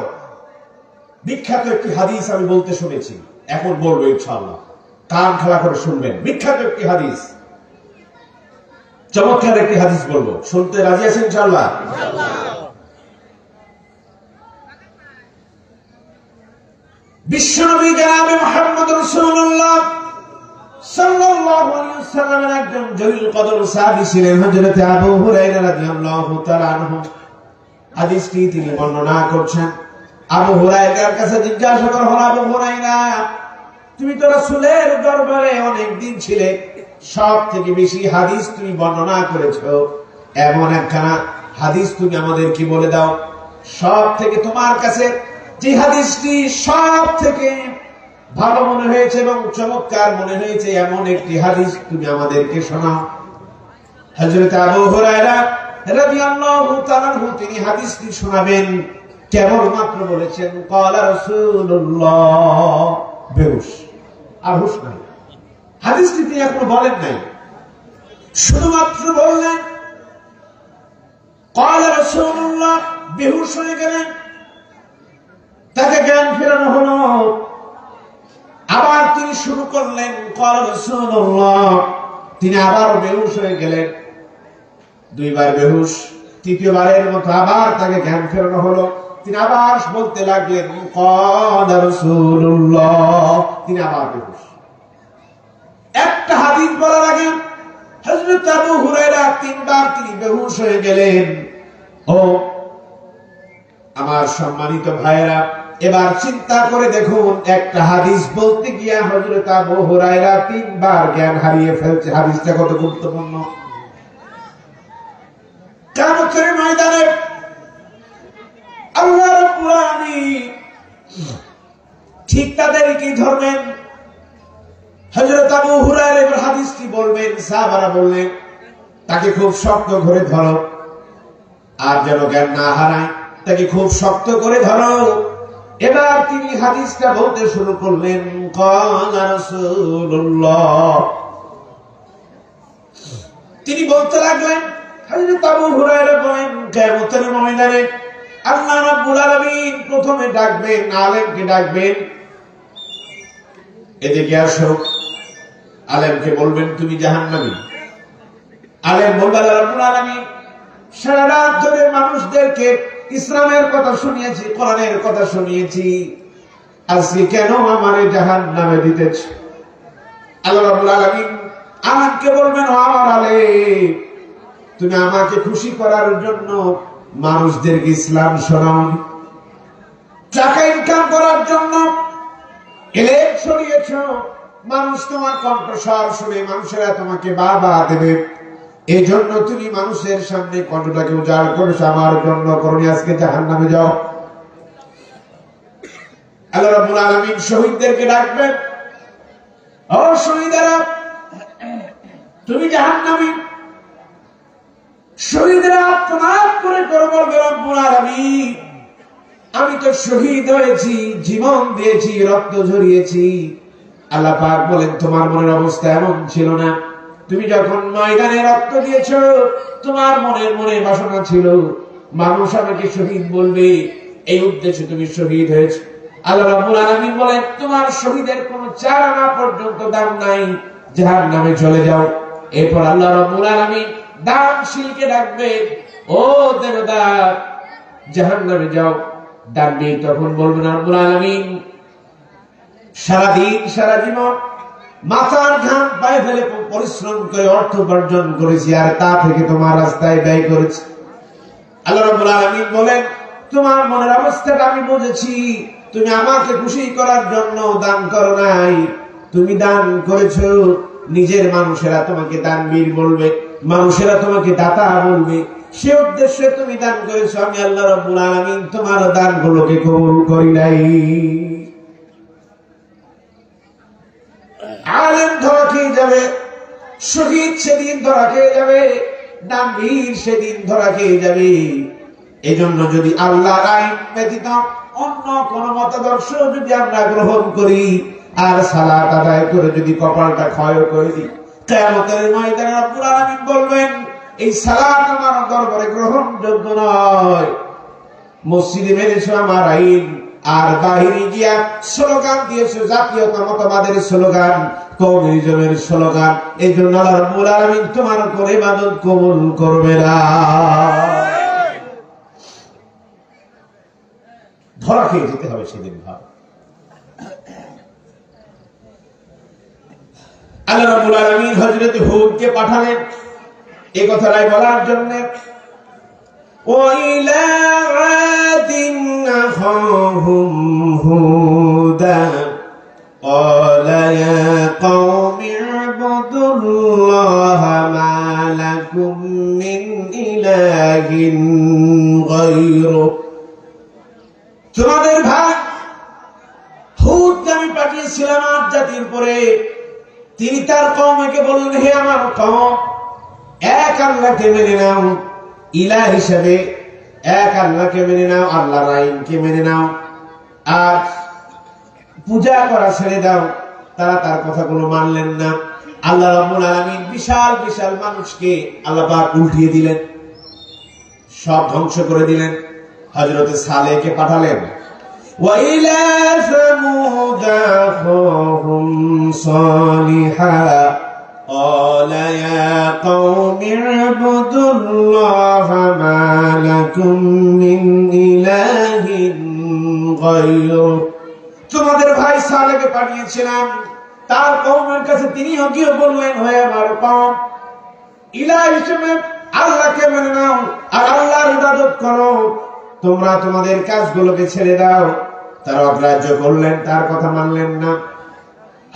বিখ্যাত একটি হাদিস আমি বলতে শুনেছি, এখন বলবো ইনশাআল্লাহ, কান খাড়া করে শুনবেন। বিখ্যাত একটি হাদিস, চমৎকার একটি হাদিস বলবো, শুনতে রাজি আছেন ইনশাআল্লাহ? বিশ্বনবী জনাবে মুহাম্মদ রাসূলুল্লাহ সাল্লাল্লাহু আলাইহি ওয়াসাল্লামের একজন জলিল কদর সাহাবী ছিলেন হযরত আবু হুরায়রা রাদিয়াল্লাহু তাআলা আনহু। হাদিসটি তিনি বর্ণনা করছেন। আবু হুরায়রার কাছে জিজ্ঞাসা করা হলো, আবু হুরায়রা, তুমি তো রাসূলের দরবারে অনেক দিন ছিলে, সব থেকে বেশি হাদিস তুমি বর্ণনা করেছো, এমন একখানা হাদিস তুমি আমাদের কি বলে দাও। সব থেকে তোমার কাছে যে হাদিসটি সব থেকে ভালো মনে হয়েছে এবং চমৎকার মনে হয়েছে, এমন একটি হাদিস তুমি আমাদেরকে শোনাও। হযরত আবু হুরায়রা রাদিয়াল্লাহু তাআলা আনহু তিনি হাদিসটি শোনাবেন, কেবলমাত্র বলেছেন ক্বালা রাসূলুল্লাহ, বেহুশ, আর হুশ নাই। হাদিসটি তিনি এখনো বলেন নাই, শুধুমাত্র বললেন ক্বালা রাসূলুল্লাহ, বেহুশ হয়ে গেলেন। তাকে জ্ঞান ফেরানো হলো। আবার তিনি শুরু করলেন ক্বালা রাসূলুল্লাহ, তিনি আবার বেহুশ হয়ে গেলেন। 2 বার বেহুশ, তৃতীয়বারের মতো আবার তাকে জ্ঞান ফেরানো হলো। তিনি আবার বলতে লাগলেন ক্বালা রাসূলুল্লাহ, তিনি আবার বেহুশ। একটা হাদিস বলার আগে হযরত আবু হুরায়রা 3 বার তিনি বেহুশ হয়ে গেলেন। ও আমার সম্মানিত ভাইয়েরা, এবার চিন্তা করে দেখুন, একটা হাদিস বলতে গিয়া হযরত আবু হুরায়রা 3 বার জ্ঞান হারিয়ে ফেলছে। হাদিসটা কত গুরুত্বপূর্ণ। কিয়ামতের ময়দানে আল্লাহ রাব্বুল আলামিন ঠিক তাদেরকে ধরবেন। হযরত আবু হুরায়রা এর হাদিসটি বলবেন, সাহাবারা বললেন তাকে খুব শক্ত করে ধরো, আর যেন জ্ঞান না হারায়, তাকে খুব শক্ত করে ধরো। এবার তিনি হাদিসটা বলতে শুরু করলেন ক্বালা রাসূলুল্লাহ, তিনি বলতে লাগলেন। হযরত আবু হুরায়রা বলেন, কিয়ামতের ময়দানে আল্লাহ রাব্বুল আলামিন প্রথমে ডাকবেন, আলেমকে ডাকবেন, এদিকে আসো। আলেমকে বলবেন তুমি জাহান্নামী। আলেম বলবেন, আল্লাহ রাব্বুল আলামিন সারা রাত ধরে মানুষদেরকে ইসলামের কথা শুনিয়েছি, কোরআনের কথা শুনিয়েছি, আজকে কেন আমারে জাহান্নামে দিতেছ? আল্লাহ রাব্বুল আলামিন আলেমকে বলবেন, ও আমার আলেম, তুমি আমাকে খুশি করার জন্য মানুষদেরকে ইসলাম শোনাও, টাকা ইনকাম করার জন্য এলেম ছড়িয়েছ, মানুষ তোমার কণ্ঠস্বর শুনে মানুষেরা তোমাকে বাবা দেবে, এই জন্য তুমি মানুষের সামনে কণ্ঠটাকে উজাড় করেছো, আমার জন্য করনি, আজকে জাহান্নামে যাও। আল্লাহ রাব্বুল আলামিন শহীদদেরকে ডাকবেন, ও শহীদেরা, তুমি জাহান্নামী। শহীদরা আত্মনাদ করে বলবে, রব্বুল আলামিন, আমি তো শহীদ হয়েছি, জীবন দিয়েছি, রক্ত ঝরিয়েছি। আল্লাহ পাক বলেন, তোমার মনের অবস্থা এমন ছিল না, তুমি যখন ময়দানে রক্ত দিয়েছো, তোমার মনে বাসনা ছিল মানুষ আমাকে শহীদ বলবে, এই উদ্দেশ্যে তুমি শহীদ হয়েছো। আল্লাহ রাব্বুল আলামিন বলেন, তোমার শহীদের কোনো 4 আনা পর্যন্ত দাম নাই, জাহান্নামে চলে যাও। এরপর আল্লাহ রাব্বুল আলামিন দানশীলকে ডাকবে, ও দেবদার জাহান্নামে যাও। ডাকবে, তখন বলবেন রাব্বুল আলামিন, সারাদিন সারা জীবন মাথার ঘাম পায়ে ফেলে পরিশ্রম করে অর্থ উপার্জন করেছি, আর তা থেকে তোমার রাস্তায় ব্যয় করেছি। আল্লাহ রাব্বুল আলামিন বলেন, তোমার মনের অবস্থাটা আমি বুঝেছি, তুমি আমাকে খুশি করার জন্য দান করো নাই, তুমি দান করেছো নিজের মানুষেরা তোমাকে দানবীর বলবে, মানুষেরা তোমাকে দাতা বলবে, সে উদ্দেশ্যে তুমি দান করেছো। আমি আল্লাহ রাব্বুল আলামিন তোমার দানগুলোকে কবুল করি নাই। আলেম ধরা খেয়ে যাবে, শহীদ সেদিন ধরা খেয়ে যাবে, দানবীর সেদিন ধরা খেয়ে যাবে। এজন্য যদি আল্লাহর আইন ব্যতীত অন্য কোন মতাদর্শ যদি আমরা গ্রহণ করি আর সালাত আদায় করে যদি কপালটা ক্ষয় করে দিই, কিয়ামতের ময়দানে রব্বুল আলামিন বলবেন, এই সালাত আমার দরবারে গ্রহণযোগ্য নয়। মসজিদে মেনেছো আমার আইন, আর বাহিরে গিয়া স্লোগান দিয়েছো জাতীয়তা মতবাদের স্লোগান, কমিউনিজমের স্লোগান। এই জন্য আল্লাহ রাব্বুল আলামিন তোমার উপর ইবাদত কবুল করবে না। ধরা খেয়ে যেতে হবে সেদিন। ভাব, আল্লাহ রাব্বুল আলামিন হযরত হুদকে পাঠালেন এই কথাটাই বলার জন্য। وَإِلَى عَادٍ أَخَاهُمْ هُودًا قَالَ يَا قَوْمِ اعْبُدُوا اللَّهَ مَا لَكُمْ مِنْ إِلَٰهٍ غَيْرُهُ। তোমাদের ভাই হুদকে আমি পাঠিয়েছিলাম আদ জাতির পরে, তিনি তার কওমকে বললেন, হে আমার কওম, এক আল্লাহকে মেনে নাও, ইলাহ হিসেবে এক আল্লাহকে মেনে নাও, আল্লাহর আইনকে মেনে নাও, আর পূজা করা ছেড়ে দাও। তারা তার কথাগুলো মানলেন না। আল্লাহ রাব্বুল আলামিন বিশাল বিশাল মানুষকে আল্লাহ পাক উল্টিয়ে দিলেন, সব ধ্বংস করে দিলেন। হযরত সালেহকে পাঠালেন, وَإِلَى ثَمُودَ أَخَاهُمْ صَالِحًا قَالَ يَا قَوْمِ اعْبُدُوا اللَّهَ مَا لَكُمْ مِنْ إِلَٰهٍ غَيْرُهُ। তোমাদের ভাই সালেহকে পাঠিয়েছিলাম, তার কওমের কাছে তিনিও গিয়ে বললেন, হে আমার কওম, ইলাহ হিসেবে আল্লাহকে মেনে নাও আর আল্লাহর ইবাদত করো, তোমরা তোমাদের কাজগুলোকে ছেড়ে দাও। তারা অগ্রাহ্য করলেন, তার কথা মানলেন না।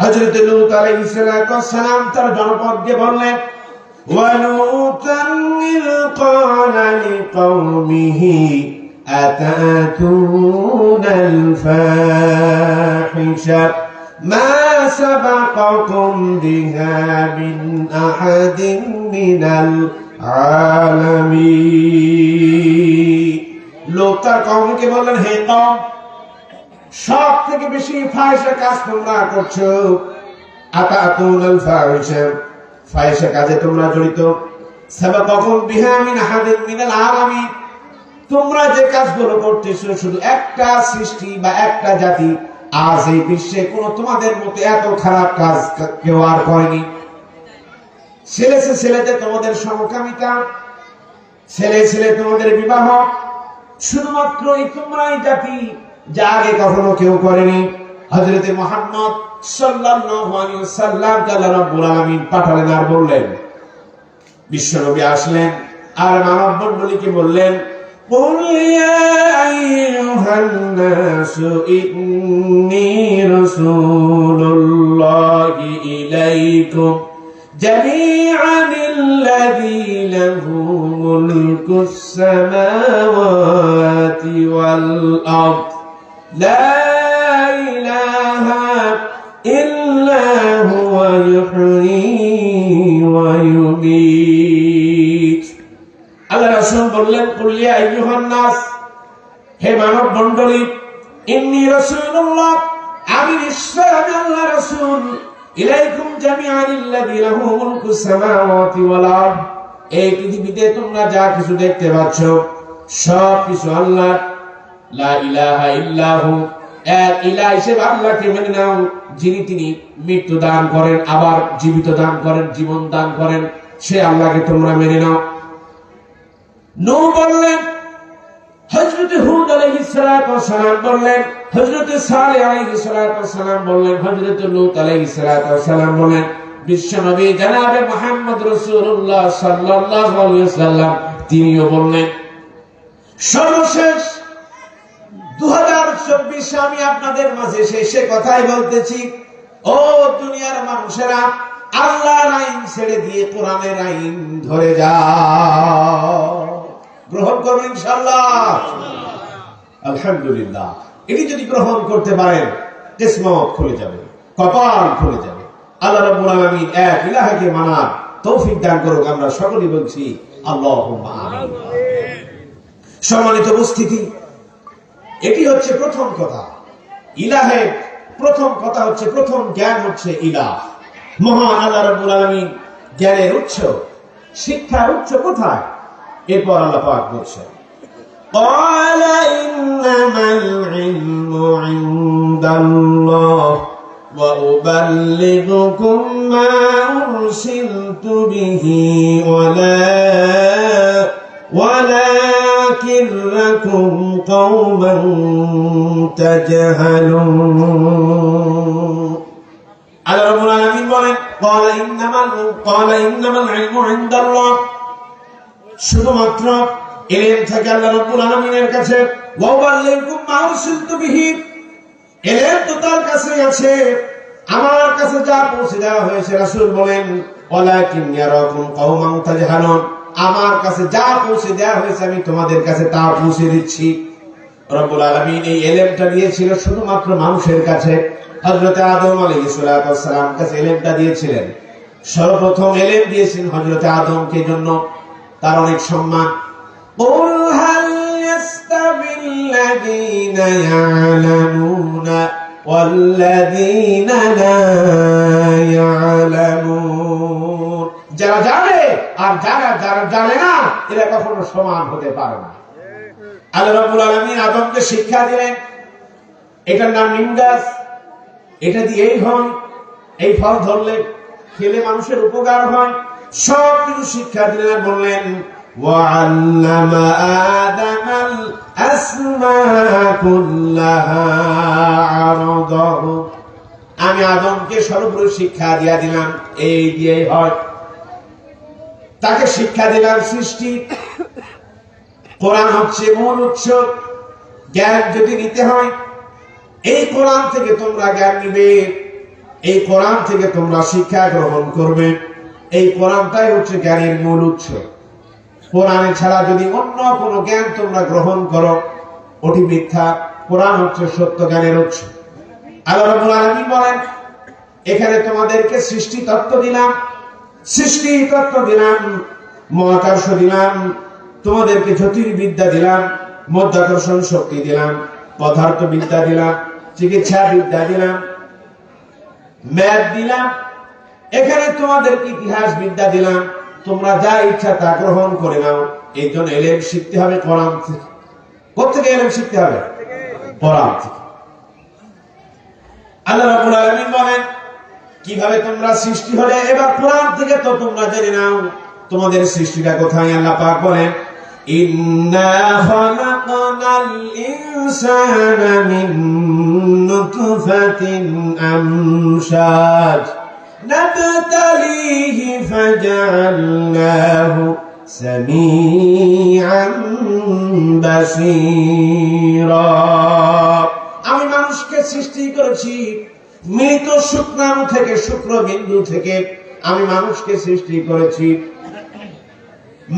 হযরত লূত আলাইহিস সালাম তার জনপদকে বললেন, وَلُوطًا إِذْ قَالَ لِقَوْمِهِ أَتَأْتُونَ الْفَاحِشَةَ مَا سَبَقَكُمْ بِهَا مِنْ أَحَدٍ مِنَ الْعَالَمِينَ। লোক তার কওমকে বললেন, হে কওম, সব থেকে বেশি ফাহিশা কাজ তোমরা করছো। আতাতুনাল ফাহিশা, ফাহিশা কাজে তোমরা জড়িত। সাবাকাকুম বিহা মিন আহাদিন মিনাল আলামিন, তোমরা যে কাজগুলো করতেছো শুধু একটা সৃষ্টি বা একটা জাতি আজ এই বিশ্বে কোন তোমাদের মতো এত খারাপ কাজ কেউ আর করেনি। ছেলেতে তোমাদের সমকামিতা, ছেলে তোমাদের বিবাহ, শুধুমাত্র এই তোমরাই জাতি, যা আগে কখনো কেউ করেনি। হযরত মুহাম্মদ সাল্লাল্লাহু আলাইহি ওয়াসাল্লাম আল্লাহ রাব্বুল আলামিন পাঠালেন আর বললেন, বিশ্বনবী আসলেন আর মানব মণ্ডলীকে বললেন, قُلْ يَا أَيُّهَا النَّاسُ إِنِّي رَسُولُ اللَّهِ إِلَيْكُمْ جَمِيعًا الَّذِي لَهُ مُلْكُ السَّمَاوَاتِ وَالْأَرْضِ لَا إِلَٰهَ إِلَّا هُوَ يُحْيِي وَيُمِيتُ। আল্লাহ রাসূল বললেন, কুল ইয়া আইয়ুহান নাস, হে মানব মণ্ডলী, ইন্নী রাসূলুল্লাহ, আমি নিশ্চয় আমি আল্লাহ রাসূল, ইলাইকুম জামিআল্লাযী লাহু মুলকুস সামাওয়াতি ওয়াল আরদ। এই পৃথিবীতে তোমরা যা কিছু দেখতে পাচ্ছ সব কিছু আল্লাহ। লা ইলাহা ইল্লাহু, এক ইলাহ হিসেবে আল্লাহকে মেনে নাও, যিনি তিনি মৃত্যু দান করেন, আবার জীবিত দান করেন, জীবন দান করেন, সে আল্লাহকে তোমরা মেনে নাও। নূহ বললেন, হযরত হুদ আলাইহিস সালাতু ওয়াস সালাম বললেন, হযরত সালেহ আলাইহিস সালাতু ওয়াস সালাম বললেন, হযরত লূত আলাইহিস সালাতু ওয়াস সালাম বললেন, বিশ্বনবী জনাবে মুহাম্মদ রাসূলুল্লাহ সাল্লাল্লাহু আলাইহি ওয়াসাল্লাম তিনিও বললেন। সর্বশেষ 2024 আমি আপনাদের মাঝে শেষে কথাই বলতেছি, ও দুনিয়ার মানুষেরা, আল্লাহর আইন ছেড়ে দিয়ে কোরআনের আইন ধরে যাও। গ্রহণ করবেন ইনশাআল্লাহ? আলহামদুলিল্লাহ। এটি যদি গ্রহণ করতে পারেন, কিসমত খুলে যাবে, কপাল খুলে যাবে। আল্লাহ রাব্বুল আলামিন এক ইলাহকে মানার তৌফিক দান করুক। আমরা সকলেই বলছি আল্লাহুম্মা আমিন। সম্মানিত উপস্থিতি, এটি হচ্ছে প্রথম কথা। ইলাহের প্রথম কথা হচ্ছে, প্রথম জ্ঞান হচ্ছে ইলাহ, মহান আল্লাহ রাব্বুল আলামিন। জ্ঞানের উৎস, শিক্ষার উৎস কোথায়? এরপর আল্লাহ পাক বলছেন, قال إنما العلم عند الله وأبلغكم ما أرسلت به ولكنكم قوما تجهلون। আল্লাহ রাব্বুল আলামিন বলেন, قال إنما العلم عند الله, শুধুমাত্র ইলম থাকে আল্লাহ রাব্বুল আলামিনের কাছে। ওয়া উবাল্লিগুকুম মা উরসিলতু বিহি, ইলম তো তার কাছে আছে, আমার কাছে যা পৌঁছে দেওয়া হয়েছে। রাসূল বলেন, ওয়ালাকিন ইয়ারাকুম কওমান তাজহালুন, আমার কাছে যা পৌঁছে দেওয়া হয়েছে আমি তোমাদের কাছে তা পৌঁছে দিচ্ছি। রব্বুল আলামিন এই ইলমটা দিয়েছিল শুধুমাত্র মানুষের কাছে। হযরত আদম আলাইহিস সালাতু ওয়াস সালাম কাছে ইলমটা দিয়েছিলেন। সর্বপ্রথম ইলম দিয়েছেন হযরত আদমকে জন্য, তার অনেক সম্মান। قُلْ هَلْ يَسْتَوِي الَّذِينَ يَعْلَمُونَ وَالَّذِينَ لَا يَعْلَمُونَ, যারা জানে আর যারা জানে না, এরা কখনো সমান হতে পারে না। আল্লাহ রাব্বুল আলামিন আদমকে শিক্ষা দিলেন, এটার নাম নিম গাছ, এটা দিয়েই হয়, এই ফল ধরলে খেলে মানুষের উপকার হয়, সব কিছু শিক্ষা দিলেন। বললেন, وَعَلَّمَ آدَمَ الْأَسْمَاءَ كُلَّهَا عَرَضَهُ, আমি আদমকে সর্বপ্রথম শিক্ষা দিয়া দিলাম, এই দিয়েই হয়। তাকে শিক্ষা দিলাম সৃষ্টি। কোরআন হচ্ছে মূল উৎস। জ্ঞান যদি নিতে হয়, এই কোরআন থেকে তোমরা জ্ঞান নিবে, এই কোরআন থেকে তোমরা শিক্ষা গ্রহণ করবে। এই কোরআনটাই হচ্ছে জ্ঞানের মূল উৎস। কোরআনে ছাড়া যদি অন্য কোনো জ্ঞান তোমরা গ্রহণ করো, ওটি মিথ্যা। কোরআন হচ্ছে সত্য জ্ঞানের উৎস। আল্লাহ রাব্বুল আলামিন বলেন, এখানে তোমাদেরকে সৃষ্টি তত্ত্ব দিলাম, মহাকর্ষ দিলাম, তোমাদেরকে জ্যোতির্বিদ্যা দিলাম, মধ্যাকর্ষণ শক্তি দিলাম, পদার্থ বিদ্যা দিলাম, চিকিৎসা বিদ্যা দিলাম, ম্যাথ দিলাম, এখানে তোমাদেরকে ইতিহাস বিদ্যা দিলাম। তোমরা যা ইচ্ছা তা গ্রহণ করে নাও। এই জন্য ইলম শিখতে হবে কোরআন থেকে। কোথেকে ইলম শিখতে হবে? কোরআন থেকে। আল্লাহ রাব্বুল আলামিন বলেন, কিভাবে তোমরা সৃষ্টি হলে, এবার কোরআন থেকে তো তোমরা জেনে নাও তোমাদের সৃষ্টিটা কোথায়। আল্লাহ পাক বলেন, ইন্না খালাকনাল ইনসানা মিন নুতফাতিন আমশাজ نبتليه فجعلناه سميعا بصيرا। আমি মানুষকে সৃষ্টি করেছি মৃত শুক্রাণু থেকে, শুক্রবিন্দু থেকে আমি মানুষকে সৃষ্টি করেছি।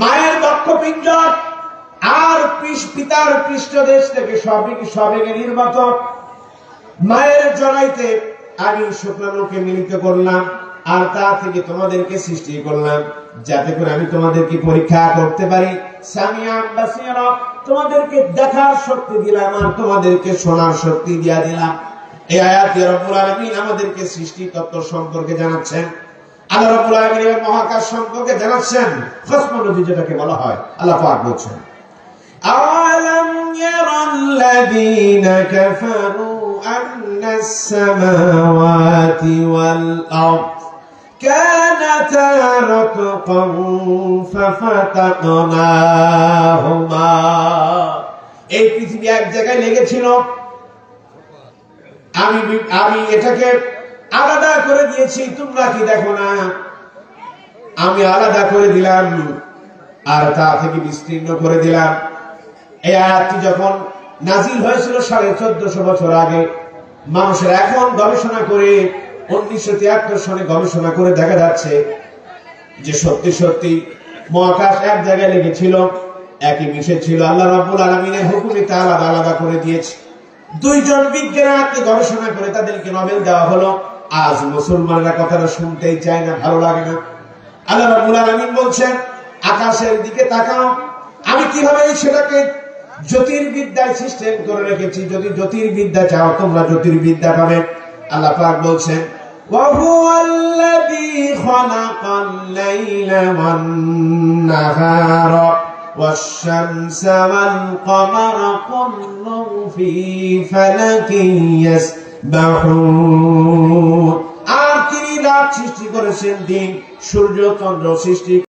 মায়ের বক্ষপিঞ্জর আর পিতার পৃষ্ঠদেশ থেকে সবেগে নির্গত মায়ের জরাইতে আমি শুক্রাণুকে মিলিত করলাম, আর তা থেকে তোমাদেরকে সৃষ্টি করলাম, যাতে করে আমি তোমাদেরকে পরীক্ষা করতে পারি। সামিআন বাসীরা, তোমাদেরকে দেখার শক্তি দিলাম আর তোমাদেরকে শোনার শক্তি দিয়া দিলাম। এই আয়াতে রব্বুল আলামিন আমাদেরকে সৃষ্টি তত্ত্ব সম্পর্কে জানাচ্ছেন। আল্লাহ রাব্বুল আলামিন মহাকাশ সম্পর্কে জানাচ্ছেন, কসমোলজি যেটাকে বলা হয়। আল্লাহ পাক বলছেন, আওয়ালাম ইয়ারাল্লাযীনা কাফারু আন্নাস সামাওয়াতি ওয়াল আরদ কানাতা রাতকান ফাফাতাকনাহুমা। এই পৃথিবী এক জায়গায় লেগেছিল, আমি এটাকে আলাদা করে দিয়েছি, তোমরা কি দেখো না? আমি আলাদা করে দিলাম আর তা থেকে বিস্তীর্ণ করে দিলাম। এই আয়াতটি যখন নাজিল হয়েছিল 1450 বছর আগে, মানুষের এখন গবেষণা করে 1973 সনে গবেষণা করে দেখা যাচ্ছে যে সত্যি সত্যি মহাকাশ এক জায়গায় লেগেছিল, একই মিশে ছিল। আল্লাহ রাব্বুল আলামিনের হুকুমে তা আলাদা আলাদা করে দিয়েছে। দুইজন বিজ্ঞানী গবেষণা করে তাদেরকে নোবেল দেওয়া হলো। আজ মুসলমানরা কথাটা শুনতেই চায় না, ভালো লাগে না। আল্লাহ রাব্বুল আলামিন বলছেন, আকাশের দিকে তাকাও, আমি কিভাবে সেটাকে জ্যোতির্বিদ্যায় সিস্টেম করে রেখেছি। যদি জ্যোতির্বিদ্যা চাও তোমরা জ্যোতির্বিদ্যা পাবে। আল্লাহ পাক বলছেন, ওয়া হুয়াল্লাযী খালাকাল লাইলা ওয়ান নাহারা ওয়াশ-শামসা ওয়াল কামারা কুল্লুন ফী ফালাকিন ইয়াসবাহুন। আর তিনি রাত সৃষ্টি করেছেন, দিন, সূর্য, চন্দ্র সৃষ্টি